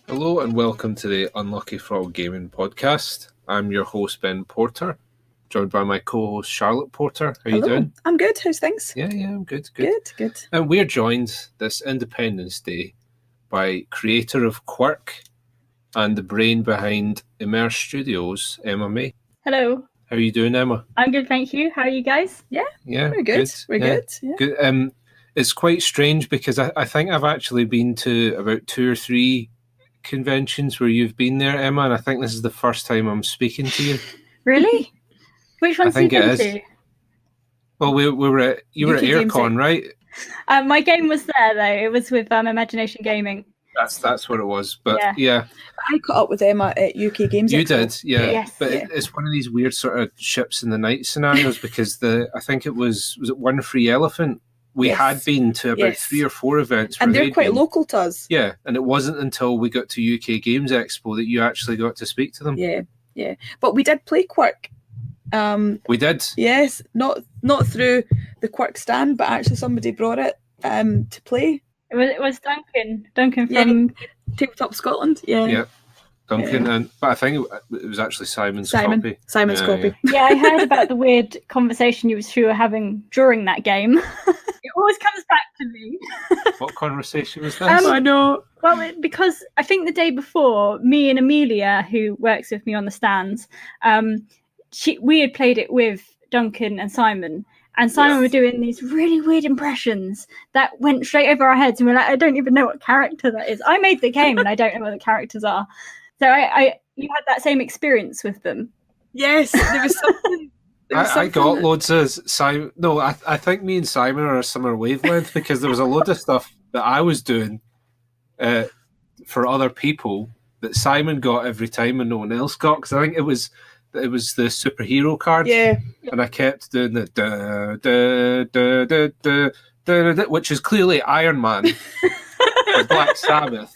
Hello and welcome to the Unlucky Frog Gaming Podcast. I'm your host, Ben Porter, joined by my co-host, Charlotte Porter. How are you doing? I'm good. How's things? Yeah, I'm good. Good. And we're joined this Independence Day by creator of Quirk and the brain behind Emmerse Studios, Emma May. Hello. How are you doing, Emma? I'm good, thank you. How are you guys? Yeah, we're good. We're good. Yeah. Good. It's quite strange because I think I've actually been to about 2 or 3 conventions where you've been there, Emma, and I think this is the first time I'm speaking to you. Really? Which ones have you been to? Well, we were at Aircon, right? My game was there though. It was with Imagination Gaming. That's what it was. But yeah. I caught up with Emma at UK Games. You did, yeah. Yes. But it's one of these weird sort of ships in the night scenarios because I think it was it One Free Elephant? We had been to about 3 or 4 events. And they're quite local to us. Yeah, and it wasn't until we got to UK Games Expo that you actually got to speak to them. Yeah. But we did play Quirk. We did. Yes, not through the Quirk stand, but actually somebody brought it to play. It was Duncan from Tabletop Scotland. Yeah. Duncan, but I think it was actually Simon's copy. Simon's copy. Yeah, I heard about the weird conversation you two were having during that game. It always comes back to me. What conversation was this? I know. Well, because I think the day before, me and Amelia, who works with me on the stands, we had played it with Duncan and Simon. And Simon were doing these really weird impressions that went straight over our heads. And we're like, I don't even know what character that is. I made the game and I don't know what the characters are. So you had that same experience with them. Yes, there was something. I got loads of Simon. No, I think me and Simon are a similar wavelength because there was a load of stuff that I was doing for other people that Simon got every time and no one else got. Because I think it was the superhero card. Yeah. And I kept doing the da da da da da da, da, which is clearly Iron Man or Black Sabbath.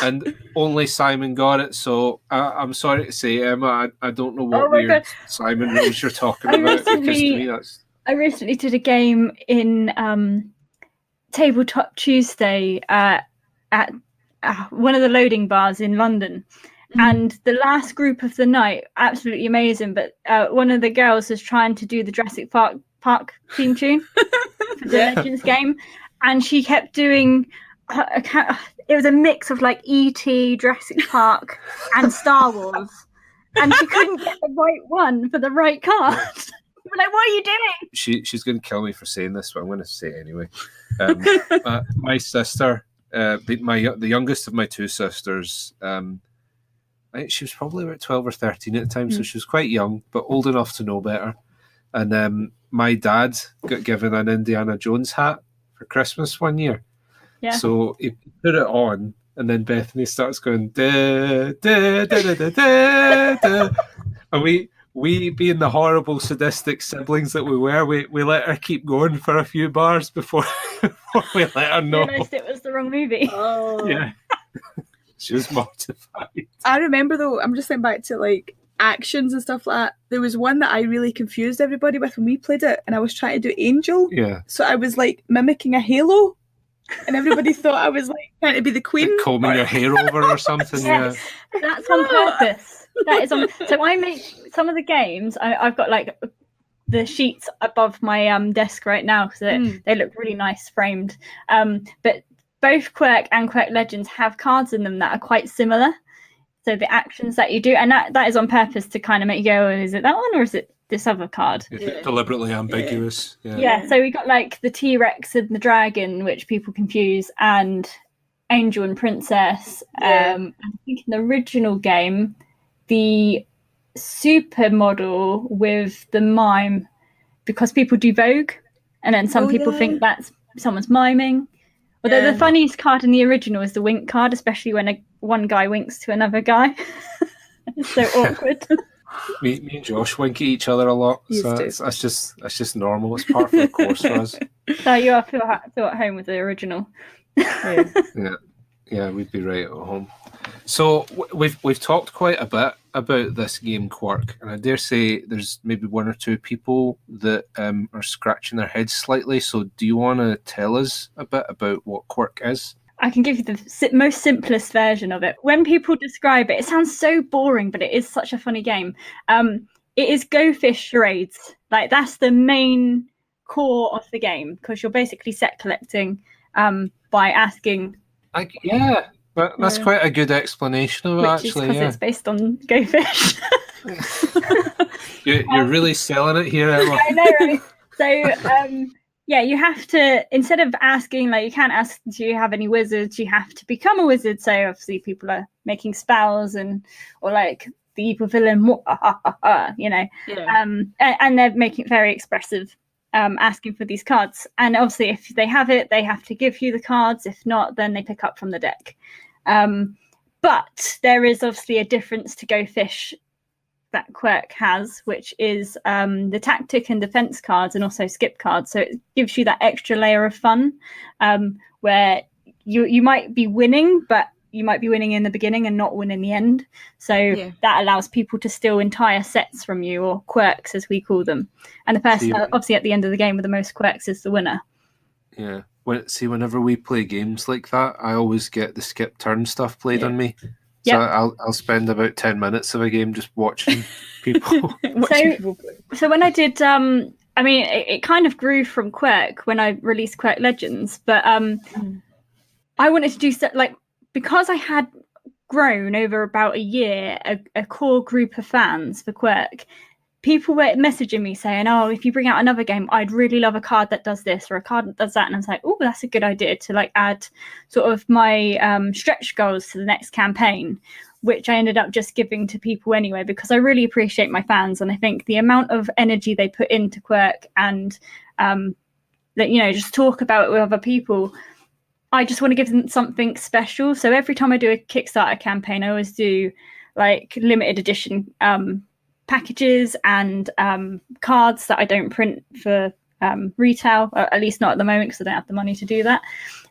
And only Simon got it, so I'm sorry to say, Emma, I don't know what weird Simon knows you're talking about. Because to me, I recently did a game in Tabletop Tuesday at one of the loading bars in London. And the last group of the night, absolutely amazing, but one of the girls was trying to do the Jurassic Park theme tune for the Legends game, and she kept doing... it was a mix of like E.T., Jurassic Park, and Star Wars, and she couldn't get the right one for the right card. We're like, what are you doing? She's going to kill me for saying this, but I'm going to say it anyway. My sister, the youngest of my 2 sisters, I think she was probably about 12 or 13 at the time, so she was quite young, but old enough to know better. And my dad got given an Indiana Jones hat for Christmas one year. Yeah. So he put it on, and then Bethany starts going da da da da da da, da. And we being the horrible sadistic siblings that we were, we let her keep going for a few bars before we let her know. Realised it was the wrong movie. Oh. Yeah. She was mortified. I remember though, I'm just thinking back to like actions and stuff like that. There was one that I really confused everybody with when we played it, and I was trying to do Angel. Yeah. So I was like mimicking a halo. And everybody thought I was like trying to be the queen. Like combing your hair over or something. Yes, that's on purpose. That is on. So I make some of the games. I've got like the sheets above my desk right now because they look really nice framed. But both Quirk and Quirk Legends have cards in them that are quite similar. So the actions that you do, and that is on purpose to kind of make you go, is it that one or is it this other card? Deliberately ambiguous. Yeah, so we got like the T-Rex and the dragon, which people confuse, and Angel and Princess. I think in the original game, the supermodel with the mime, because people do Vogue, and then some people think that's someone's miming. Although the funniest card in the original is the wink card, especially when one guy winks to another guy. It's so awkward. Me and Josh wink at each other a lot, so that's just normal. It's part of the course for us. So you feel at home with the original. Yeah. Yeah, we'd be right at home. So we've talked quite a bit about this game, Quirk, and I dare say there's maybe one or two people that are scratching their heads slightly. So do you want to tell us a bit about what Quirk is? I can give you the most simplest version of it. When people describe it, it sounds so boring, but it is such a funny game. It is Go Fish charades. Like, that's the main core of the game, because you're basically set collecting by asking. Yeah, but that's quite a good explanation of it, actually. Because it's based on Go Fish. You're really selling it here, Emma. I know, right? So, yeah, you have to, instead of asking, like, you can't ask, do you have any wizards? You have to become a wizard. So obviously people are making spells or like the evil villain, you know. Yeah. And they're making it very expressive, asking for these cards. And obviously if they have it, they have to give you the cards. If not, then they pick up from the deck. But there is obviously a difference to Go Fish that Quirk has, which is the tactic and defense cards, and also skip cards. So it gives you that extra layer of fun, where you might be winning, but you might be winning in the beginning and not win in the end. So that allows people to steal entire sets from you, or quirks as we call them. And the person, obviously at the end of the game with the most quirks, is the winner. Yeah. Whenever we play games like that, I always get the skip turn stuff played on me. So I'll spend about 10 minutes of a game just watching people. So when I did, I mean, it kind of grew from Quirk when I released Quirk Legends, but I wanted to do because I had grown over about a year, a core group of fans for Quirk. People were messaging me saying, "Oh, if you bring out another game, I'd really love a card that does this or a card that does that." And I was like, "Oh, that's a good idea to like add sort of my stretch goals to the next campaign," which I ended up just giving to people anyway, because I really appreciate my fans, and I think the amount of energy they put into Quirk and that, you know, just talk about it with other people. I just want to give them something special. So every time I do a Kickstarter campaign, I always do like limited edition packages and cards that I don't print for retail, or at least not at the moment, because I don't have the money to do that.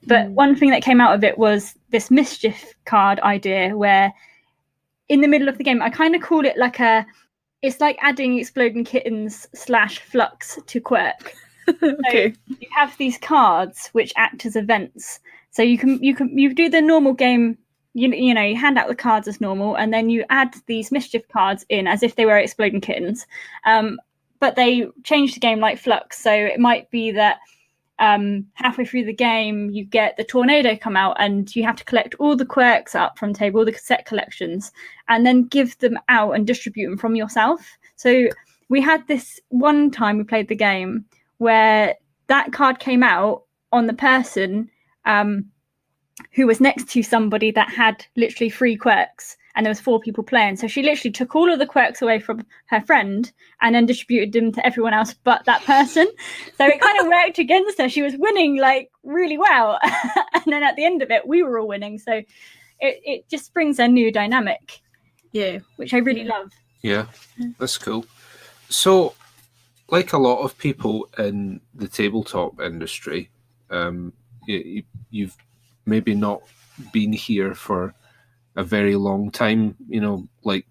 But one thing that came out of it was this mischief card idea, where in the middle of the game, I kind of call it like it's like adding exploding kittens / flux to Quirk. Okay. So you have these cards which act as events. So you do the normal game. You know, you hand out the cards as normal, and then you add these mischief cards in as if they were exploding kittens. But they change the game like Flux. So it might be that halfway through the game, you get the tornado come out, and you have to collect all the quirks up from the table, all the cassette collections, and then give them out and distribute them from yourself. So we had this one time we played the game where that card came out on the person who was next to somebody that had literally 3 quirks, and there was 4 people playing. So she literally took all of the quirks away from her friend and then distributed them to everyone else but that person. So it kind of worked against her. She was winning like really well. And then at the end of it, we were all winning. So it just brings a new dynamic. Yeah. Which I really love. Yeah, that's cool. So, like a lot of people in the tabletop industry, you've maybe not been here for a very long time, you know, like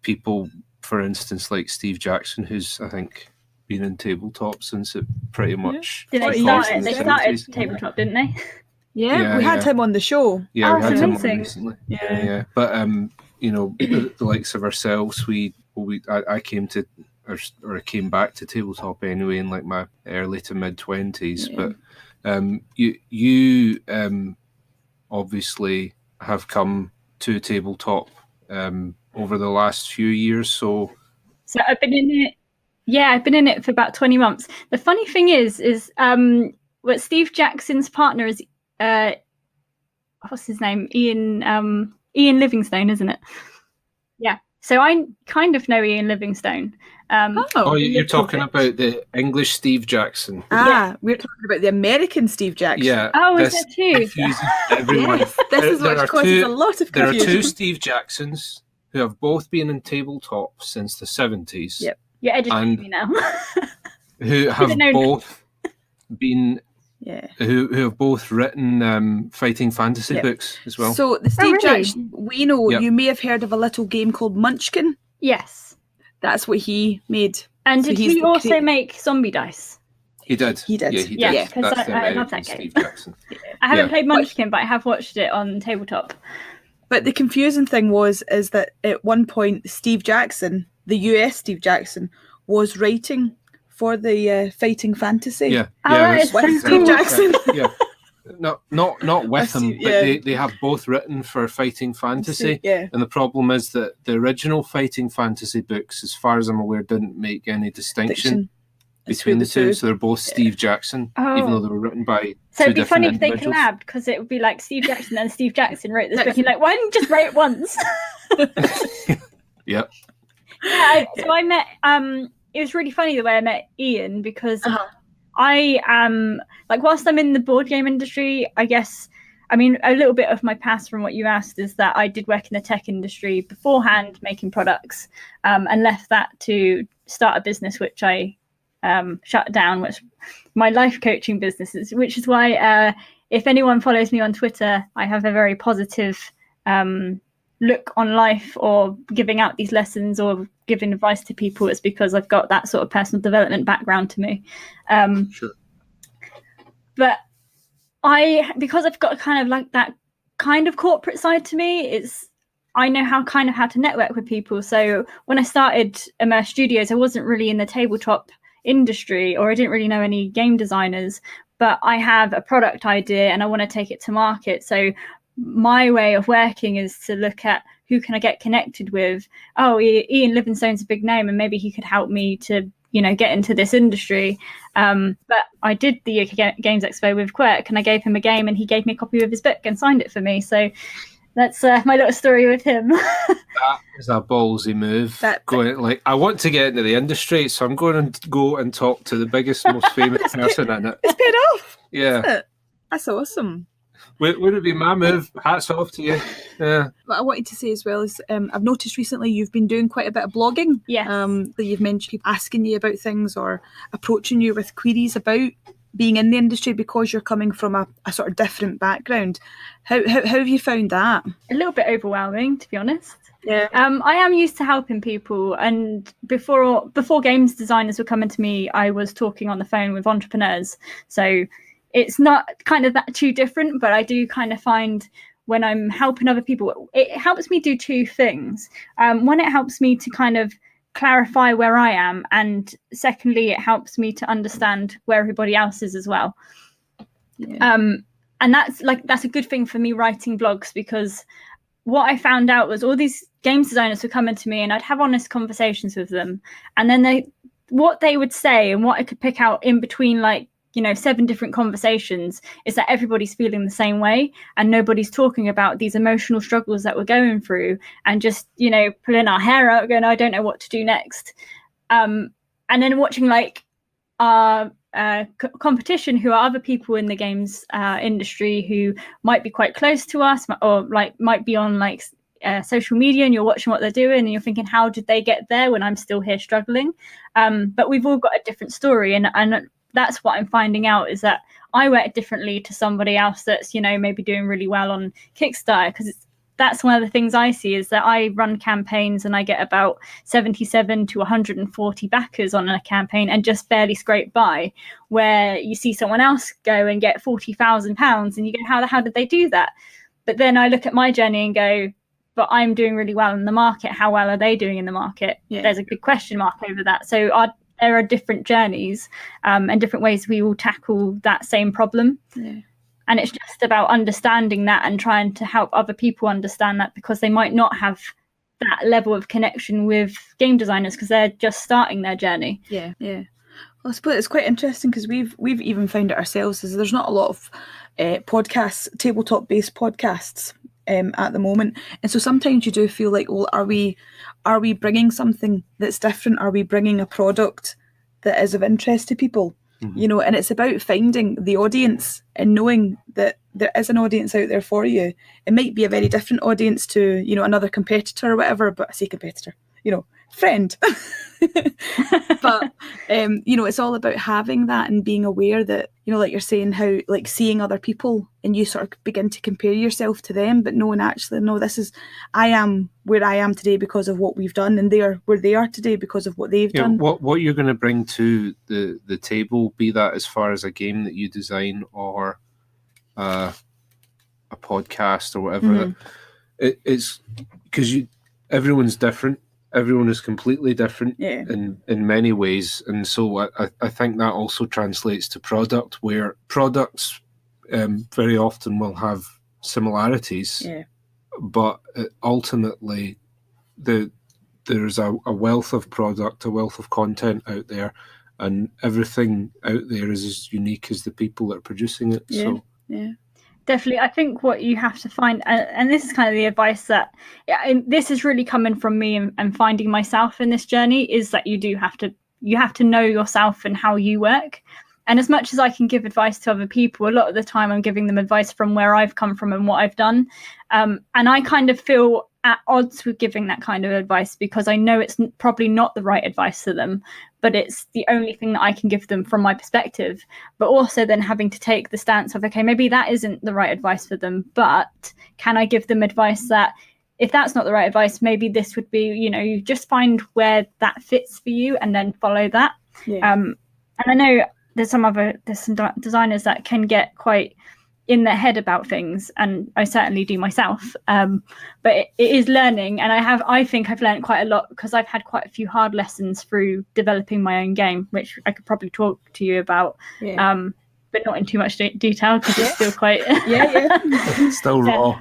people, for instance, like Steve Jackson, who's, I think, been in tabletop since it pretty much... They started tabletop, didn't they? Yeah, we had him on the show. Yeah, we had him on recently. Yeah. But, you know, the likes of ourselves, I came to, or I came back to tabletop anyway in like my early to mid-20s. Yeah. But you obviously have come to tabletop over the last few years. So I've been in it. Yeah, I've been in it for about 20 months. The funny thing is what Steve Jackson's partner is, what's his name? Ian Livingstone, isn't it? Yeah. So I kind of know Ian Livingstone. You're talking about the English Steve Jackson. We're talking about the American Steve Jackson. Yeah. Oh, is that too? Yes, this is what causes a lot of confusion. There are 2 Steve Jacksons who have both been in tabletop since the 70s. Yep. You're educating me now. who have both been who have both written fighting fantasy books as well. So the Steve really? Jackson we know, you may have heard of a little game called Munchkin. Yes. That's what he made. And So did he's he the also make Zombie Dice? He did. He did. Yeah, he did. Yeah, 'cause That's I the love that Steve game. Jackson. I haven't played Munchkin, but I have watched it on tabletop. But the confusing thing is that at one point, Steve Jackson, the US Steve Jackson, was writing for the fighting fantasy. Yeah, Oh, that is with so Steve cool. Jackson. Yeah. Not with him, but Yeah. they have both written for fighting fantasy. Yeah. And the problem is that the original fighting fantasy books, as far as I'm aware, didn't make any distinction between the two. So they're both Steve Jackson, even though they were written by So two it'd be different funny if they individuals. collabed, because it would be like Steve Jackson and Steve Jackson wrote this book. You're like, why didn't you just write it once? Yep. So I met. It was really funny the way I met Ian, because I am whilst I'm in the board game industry, I guess. I mean, a little bit of my past from what you asked is that I did work in the tech industry beforehand, making products, and left that to start a business, which I shut down, which my life coaching business is, which is why if anyone follows me on Twitter, I have a very positive look on life, or giving out these lessons or giving advice to people. It's because I've got that sort of personal development background to me. Sure. But because I've got kind of like that kind of corporate side to me, I know how to network with people. So when I started Emmerse Studios, I wasn't really in the tabletop industry, or I didn't really know any game designers, but I have a product idea and I want to take it to market. So my way of working is to look at who can I get connected with. Oh, Ian Livingstone's a big name, and maybe he could help me to get into this industry. But I did the Games Expo with Quirk, and I gave him a game and he gave me a copy of his book and signed it for me. So that's my little story with him. That is a ballsy move. I want to get into the industry, so I'm going to go and talk to the biggest, most famous person in it. It's paid off. Yeah. That's awesome. Would it be my move? Hats off to you. Yeah. What I wanted to say as well is I've noticed recently you've been doing quite a bit of blogging. Yes. That you've mentioned people asking you about things or approaching you with queries about being in the industry because you're coming from a sort of different background. How have you found that? A little bit overwhelming, to be honest. Yeah. I am used to helping people, and before games designers were coming to me, I was talking on the phone with entrepreneurs. So it's not kind of that too different, but I do kind of find when I'm helping other people, it helps me do two things. One, it helps me to kind of clarify where I am, and secondly, it helps me to understand where everybody else is as well. Yeah. And that's a good thing for me writing blogs, because what I found out was all these games designers were coming to me and I'd have honest conversations with them, and then what they would say and what I could pick out in between 7 different conversations is that everybody's feeling the same way, and nobody's talking about these emotional struggles that we're going through, and just pulling our hair out going, I don't know what to do next. And then watching our competition, who are other people in the games industry who might be quite close to us, or might be on social media, and you're watching what they're doing and you're thinking, how did they get there when I'm still here struggling? But we've all got a different story, and that's what I'm finding out, is that I work differently to somebody else that's maybe doing really well on Kickstarter, because that's one of the things I see, is that I run campaigns and I get about 77 to 140 backers on a campaign and just barely scrape by, where you see someone else go and get £40,000 and you go, how did they do that? But then I look at my journey and go, but I'm doing really well in the market. How well are they doing in the market? Yeah. There's a big question mark over that. So there are different journeys and different ways we will tackle that same problem. Yeah. And it's just about understanding that and trying to help other people understand that, because they might not have that level of connection with game designers because they're just starting their journey. Yeah, yeah. Well, I suppose it's quite interesting because we've even found it ourselves, is there's not a lot of podcasts, tabletop-based podcasts at the moment. And so sometimes you do feel like, well, are we bringing something that's different? Are we bringing a product that is of interest to people? Mm-hmm. And it's about finding the audience and knowing that there is an audience out there for you. It might be a very different audience to, another competitor or whatever, but I say competitor, friend. But it's all about having that and being aware that, like you're saying, how like seeing other people and you sort of begin to compare yourself to them, but knowing actually, no, I am where I am today because of what we've done, and they're where they are today because of what they've done. What you're going to bring to the table, be that as far as a game that you design or a podcast or whatever, it's because everyone's different. Everyone is completely different in many ways, and so I think that also translates to product, where products very often will have similarities, but ultimately there's a wealth of product, a wealth of content out there, and everything out there is as unique as the people that are producing it. Definitely. I think what you have to find, and this is kind of the advice that, and this is really coming from me and finding myself in this journey, is that you have to know yourself and how you work. And as much as I can give advice to other people, a lot of the time I'm giving them advice from where I've come from and what I've done. And I kind of feel at odds with giving that kind of advice, because I know it's probably not the right advice for them, but it's the only thing that I can give them from my perspective. But also then having to take the stance of, okay, maybe that isn't the right advice for them, but can I give them advice that, if that's not the right advice, maybe this would be, you just find where that fits for you and then follow that. And I know there's some designers that can get quite in their head about things, and I certainly do myself, but it is learning, and I think I've learned quite a lot, because I've had quite a few hard lessons through developing my own game, which I could probably talk to you about, but not in too much detail, because it's still quite still raw.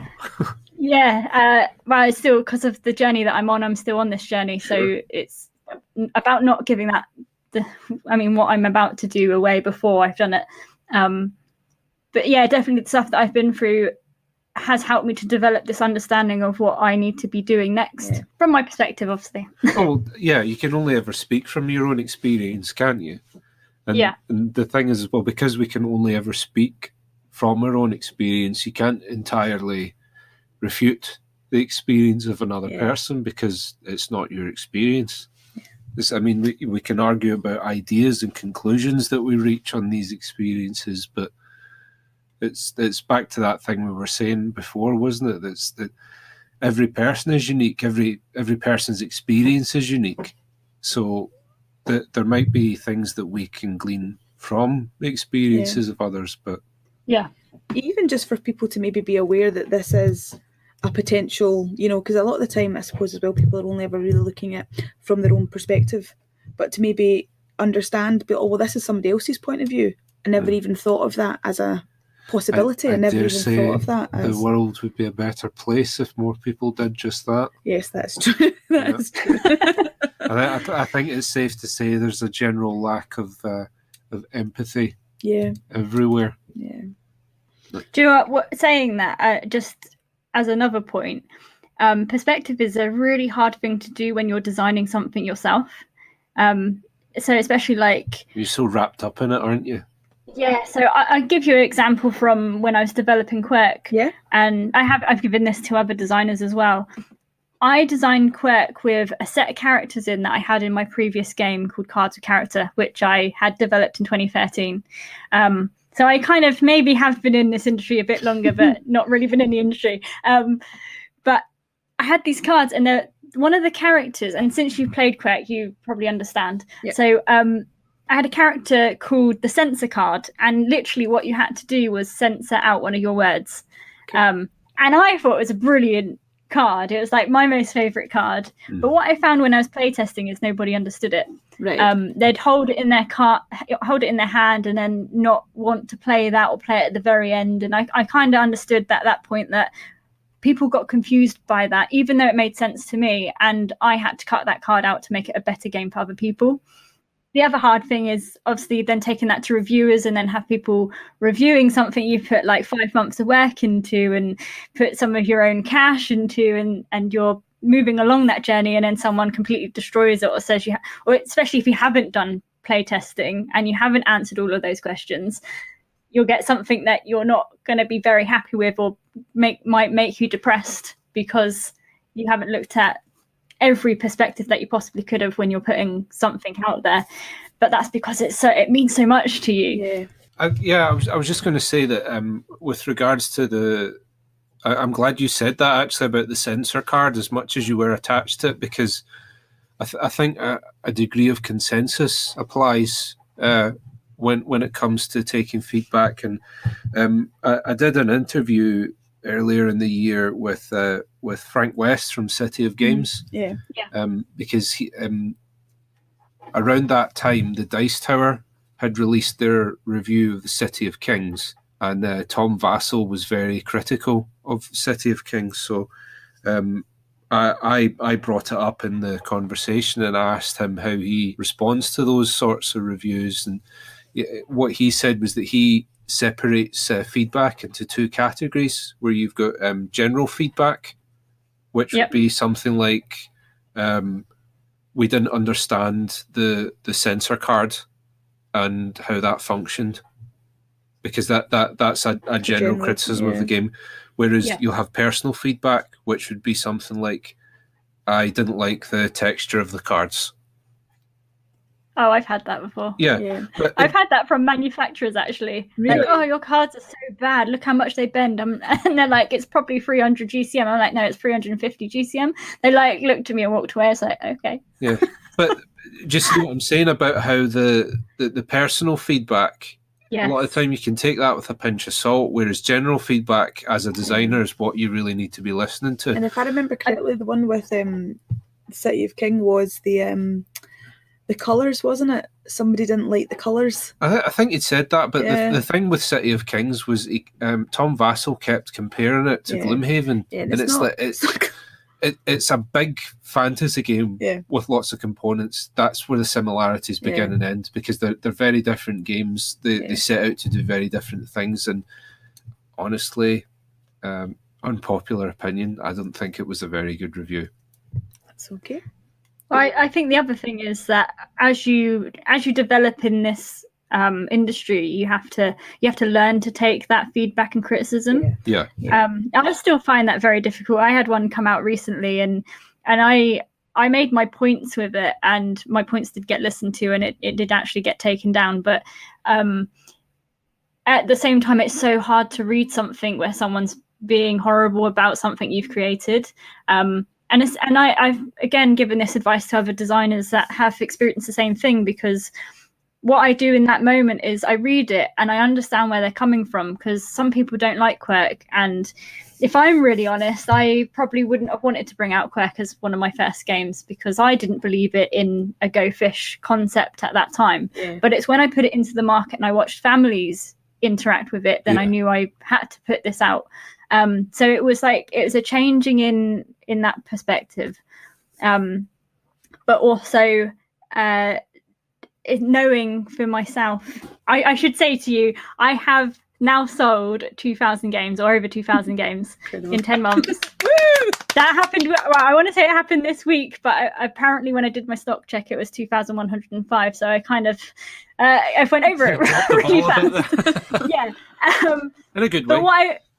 Well, it's still, because of the journey that I'm still on this journey, so it's about not giving that what I'm about to do away before I've done it. But yeah, definitely the stuff that I've been through has helped me to develop this understanding of what I need to be doing next, from my perspective, obviously. Oh, yeah, you can only ever speak from your own experience, can't you? And the thing is, well, because we can only ever speak from our own experience, you can't entirely refute the experience of another person, because it's not your experience. We can argue about ideas and conclusions that we reach on these experiences, but it's back to that thing we were saying before, wasn't it? That every person is unique. Every person's experience is unique. So there might be things that we can glean from the experiences of others, but even just for people to maybe be aware that this is a potential, because a lot of the time, I suppose as well, people are only ever really looking at from their own perspective, but to maybe understand, this is somebody else's point of view. I never even thought of that as a possibility. I never even thought of that. The world would be a better place if more people did just that. Yes, that's true. That is true. I think it's safe to say there's a general lack of empathy. Everywhere. Yeah. Do you know what? Saying that, just as another point, perspective is a really hard thing to do when you're designing something yourself. So especially you're so wrapped up in it, aren't you? Yeah, so I'll give you an example from when I was developing Quirk. Yeah. And I've given this to other designers as well. I designed Quirk with a set of characters in that I had in my previous game called Cards of Character, which I had developed in 2013. So I kind of maybe have been in this industry a bit longer, but not really been in the industry. But I had these cards, and one of the characters, and since you've played Quirk, you probably understand. Yeah. So I had a character called the censor card, and literally what you had to do was censor out one of your words. Okay. And I thought it was a brilliant card. It was my most favorite card. But what I found when I was playtesting is nobody understood it. Right. They'd hold it in their hand, and then not want to play that or play it at the very end. And I kind of understood that at that point that people got confused by that, even though it made sense to me. And I had to cut that card out to make it a better game for other people. The other hard thing is obviously then taking that to reviewers, and then have people reviewing something you put 5 months of work into and put some of your own cash into, and you're moving along that journey, and then someone completely destroys it or says or especially if you haven't done play testing and you haven't answered all of those questions, you'll get something that you're not going to be very happy with, or might make you depressed because you haven't looked at every perspective that you possibly could have when you're putting something out there. But that's because it means so much to you. Yeah. I was just going to say that with regards to I'm glad you said that actually about the censor card as much as you were attached to it, because I think a degree of consensus applies when it comes to taking feedback. And I did an interview earlier in the year with Frank West from City of Games. Yeah. Because he, around that time, the Dice Tower had released their review of the City of Kings, and Tom Vassell was very critical of City of Kings. So I brought it up in the conversation and asked him how he responds to those sorts of reviews. And what he said was that he separates feedback into two categories, where you've got general feedback, which would be something like we didn't understand the censor card and how that functioned, because that's a general criticism of the game. Whereas you'll have personal feedback, which would be something like, I didn't like the texture of the cards. Oh, I've had that before. Yeah. But I've had that from manufacturers, actually. Really? Like, oh, your cards are so bad. Look how much they bend. And they're like, it's probably 300 GCM. I'm like, no, it's 350 GCM. They like looked at me and walked away. I was like, okay. Yeah. But just see what I'm saying about how the personal feedback, a lot of the time you can take that with a pinch of salt, whereas general feedback as a designer is what you really need to be listening to. And if I remember correctly, the one with City of King was the colours, wasn't it? Somebody didn't like the colours. I think he'd said that, but the thing with City of Kings was Tom Vassell kept comparing it to Gloomhaven, and it's a big fantasy game with lots of components. That's where the similarities begin and end, because they're very different games. They set out to do very different things, and honestly, unpopular opinion, I don't think it was a very good review. That's okay. I think the other thing is that as you develop in this industry, you have to learn to take that feedback and criticism. Yeah. I still find that very difficult. I had one come out recently, and I made my points with it, and my points did get listened to, and it did actually get taken down. But at the same time, it's so hard to read something where someone's being horrible about something you've created. And I've again given this advice to other designers that have experienced the same thing, because what I do in that moment is I read it and I understand where they're coming from, because some people don't like Quirk. And if I'm really honest, I probably wouldn't have wanted to bring out Quirk as one of my first games, because I didn't believe it in a Go Fish concept at that time. But it's when I put it into the market and I watched families interact with it, then I knew I had to put this out. So it was a changing in that perspective, but also knowing for myself. I should say to you, I have now sold 2,000 games, or over 2,000 games in 10 months. That happened. Well, I want to say it happened this week, but apparently when I did my stock check, it was 2,105. So I kind of I went over it really fast. In a good way. But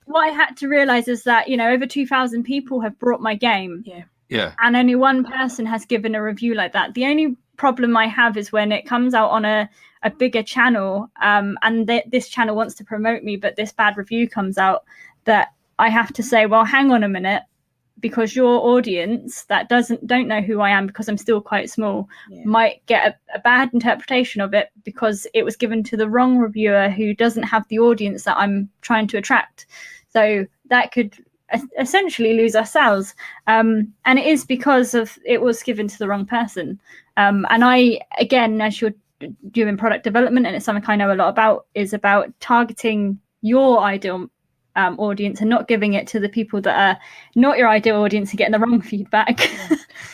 what I had to realize is that, over 2,000 people have bought my game. Yeah. And only one person has given a review like that. The only problem I have is when it comes out on a bigger channel, and this channel wants to promote me, but this bad review comes out, that I have to say, well, hang on a minute, because your audience that don't know who I am, because I'm still quite small, might get a bad interpretation of it because it was given to the wrong reviewer who doesn't have the audience that I'm trying to attract. So that could essentially lose our sales. And it is because it was given to the wrong person. And I, again, as you're doing product development, and it's something I know a lot about, is about targeting your ideal audience and not giving it to the people that are not your ideal audience and getting the wrong feedback.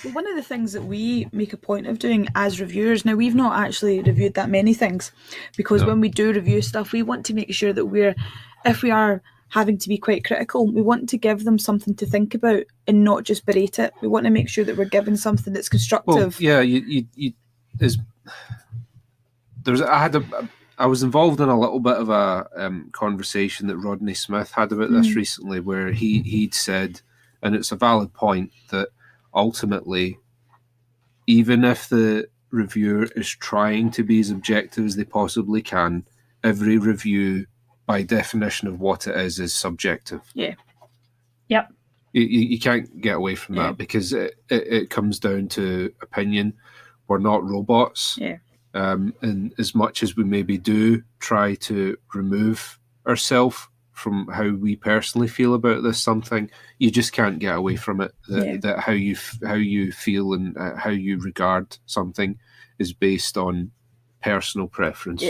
Well, one of the things that we make a point of doing as reviewers, now we've not actually reviewed that many things, because when we do review stuff, we want to make sure that if we are having to be quite critical, we want to give them something to think about and not just berate it. We want to make sure that we're giving something that's constructive. Well, I was involved in a little bit of a conversation that Rodney Smith had about this recently, where he'd said, and it's a valid point, that ultimately, even if the reviewer is trying to be as objective as they possibly can, every review, by definition of what it is subjective. Yeah. Yep. You can't get away from that, because it comes down to opinion. We're not robots. Yeah. And as much as we maybe do try to remove ourselves from how we personally feel about this something, you just can't get away from it. That how you feel and how you regard something is based on personal preference.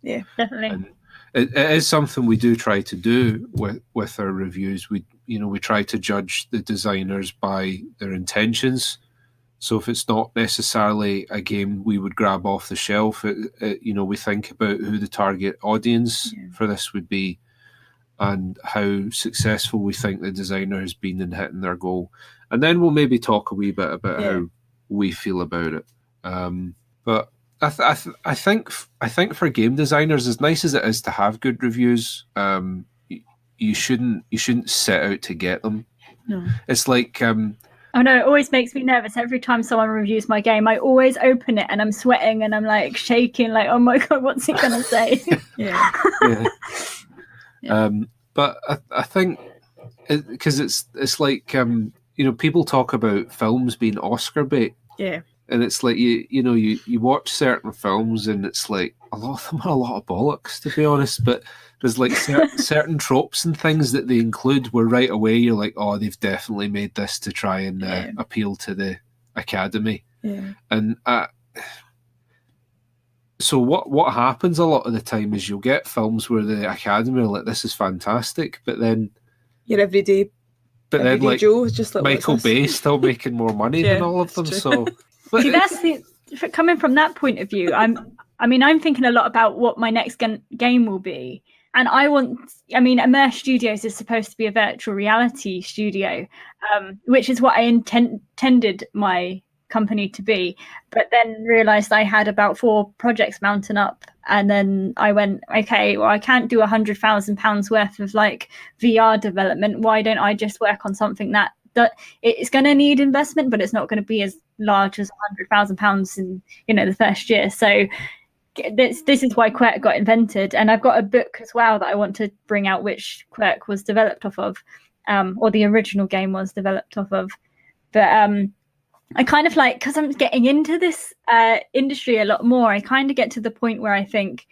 Yeah, definitely. And it is something we do try to do with our reviews. We try to judge the designers by their intentions. So if it's not necessarily a game we would grab off the shelf, we think about who the target audience for this would be, and how successful we think the designer has been in hitting their goal, and then we'll maybe talk a wee bit about how we feel about it. But I think for game designers, as nice as it is to have good reviews, you shouldn't set out to get them. No. It's like oh no, it always makes me nervous every time someone reviews my game. I always open it and I'm sweating and I'm like shaking, like, oh my god, what's it gonna say? Yeah. But I think because it's like people talk about films being Oscar bait. Yeah. And it's like you watch certain films and it's like a lot of them are a lot of bollocks, to be honest. But there's like certain tropes and things that they include where right away you're like, oh, they've definitely made this to try and appeal to the Academy. Yeah. And so what happens a lot of the time is you'll get films where the Academy are like, this is fantastic, but then your everyday like Joe is just like, Michael Bay still making more money than all of them. True. So see, that's coming from that point of view. I'm thinking a lot about what my next game will be, and Emmerse Studios is supposed to be a virtual reality studio, which is what I intended my company to be, but then realized I had about 4 projects mounting up, and then I went, okay, well, I can't do £100,000 worth of like VR development. Why don't I just work on something that it's going to need investment, but it's not going to be as large as £100,000 in the first year. So this is why Quirk got invented, and I've got a book as well that I want to bring out, which Quirk was developed off of, or the original game was developed off of. But I kind of like, because I'm getting into this industry a lot more, I kind of get to the point where I think,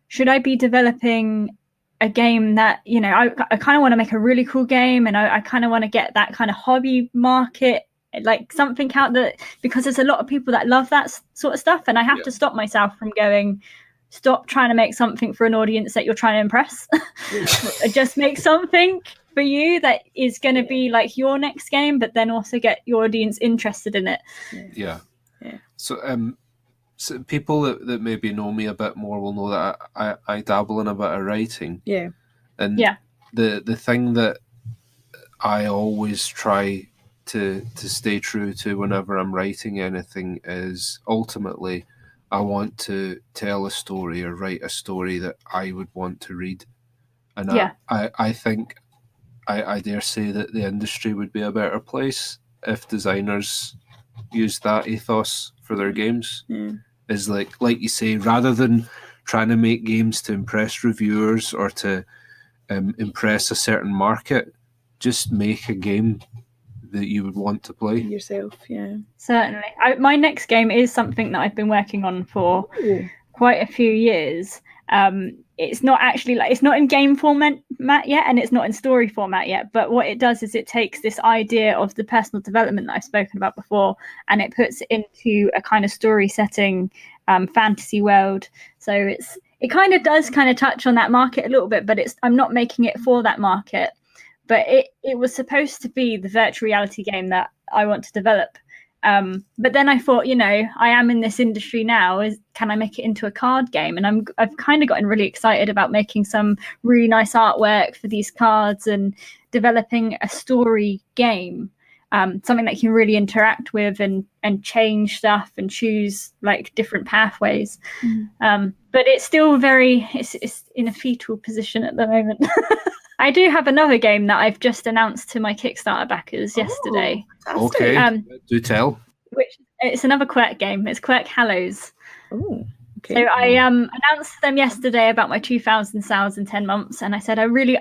should I be developing a game that, I kind of want to make a really cool game, and I kind of want to get that kind of hobby market, like something out that, because there's a lot of people that love that sort of stuff, and I have to stop myself from going, stop trying to make something for an audience that you're trying to impress. Just make something for you that is going to be like your next game, but then also get your audience interested in it. Yeah. So people that maybe know me a bit more will know that I dabble in a bit of writing. Yeah. And the thing that I always try to stay true to whenever I'm writing anything is, ultimately, I want to tell a story or write a story that I would want to read. And I think I dare say that the industry would be a better place if designers used that ethos for their games. Is like you say, rather than trying to make games to impress reviewers or to impress a certain market, just make a game that you would want to play yourself. Yeah, certainly. My next game is something that I've been working on for quite a few years. It's not actually it's not in game format yet, and it's not in story format yet, but what it does is it takes this idea of the personal development that I've spoken about before, and it puts it into a kind of story setting, fantasy world. So it kind of does kind of touch on that market a little bit, but I'm not making it for that market. But it was supposed to be the virtual reality game that I want to develop. But then I thought, I am in this industry now. Can I make it into a card game? And I've kind of gotten really excited about making some really nice artwork for these cards and developing a story game, something that you can really interact with and change stuff and choose like different pathways. But it's still it's in a fetal position at the moment. I do have another game that I've just announced to my Kickstarter backers yesterday. Fantastic. Okay, do tell. Which it's another Quirk game. It's Quirk Hallows. Oh, okay. So I announced to them yesterday about my 2,000 sales in 10 months, and I said I really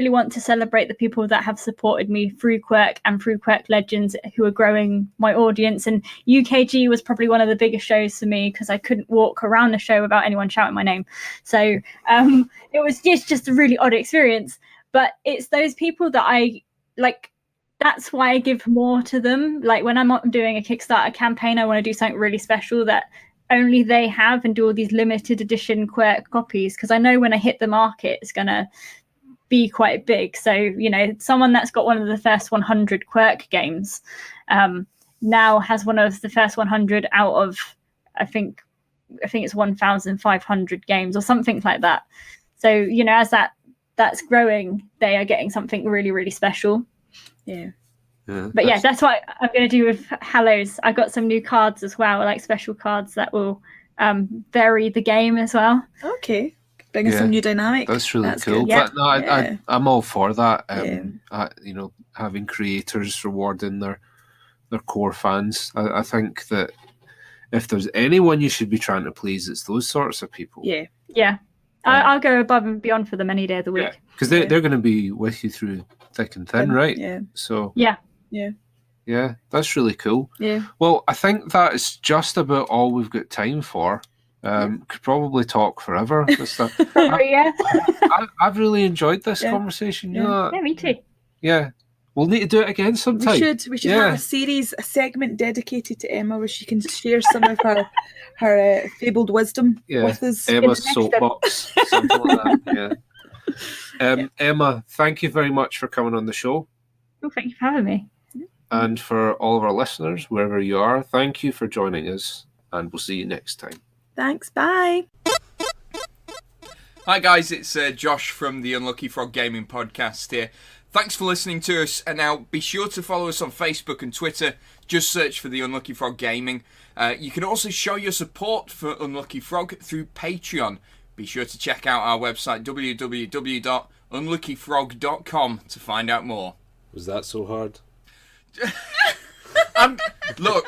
want to celebrate the people that have supported me through Quirk and through Quirk Legends, who are growing my audience. And UKG was probably one of the biggest shows for me because I couldn't walk around the show without anyone shouting my name. So it was just a really odd experience. But it's those people that I like. That's why I give more to them. Like when I'm doing a Kickstarter campaign, I want to do something really special that only they have, and do all these limited edition Quirk copies, because I know when I hit the market, it's going to be quite big. So, you know, someone that's got one of the first 100 Quirk games now has one of the first 100 out of, I think it's 1,500 games or something like that. So, you know, as that's growing, they are getting something really, really special. Yeah. But yeah, that's what I'm going to do with Hallows. I got some new cards as well, like special cards that will vary the game as well. Okay. Bringing some new dynamic. That's really cool. Good. Yeah. But no, I'm all for that. Yeah. You know, having creators rewarding their core fans. I think that if there's anyone you should be trying to please, it's those sorts of people. Yeah. Yeah. I'll go above and beyond for them any day of the week. Because they're going to be with you through thick and thin, right? Yeah. So Yeah, that's really cool. Yeah. Well, I think that is just about all we've got time for. Could probably talk forever. I've really enjoyed this conversation. You know? Yeah, me too. Yeah. We'll need to do it again sometime. We should have a segment dedicated to Emma where she can share some of her fabled wisdom with us. Emma's soapbox, something like that. Yeah. Emma, thank you very much for coming on the show. Well, thank you for having me. And for all of our listeners, wherever you are, thank you for joining us, and we'll see you next time. Thanks. Bye. Hi guys, it's Josh from the Unlucky Frog Gaming Podcast here. Thanks for listening to us, and now be sure to follow us on Facebook and Twitter. Just search for the Unlucky Frog Gaming. You can also show your support for Unlucky Frog through Patreon. Be sure to check out our website www.unluckyfrog.com to find out more. Was that so hard? Look.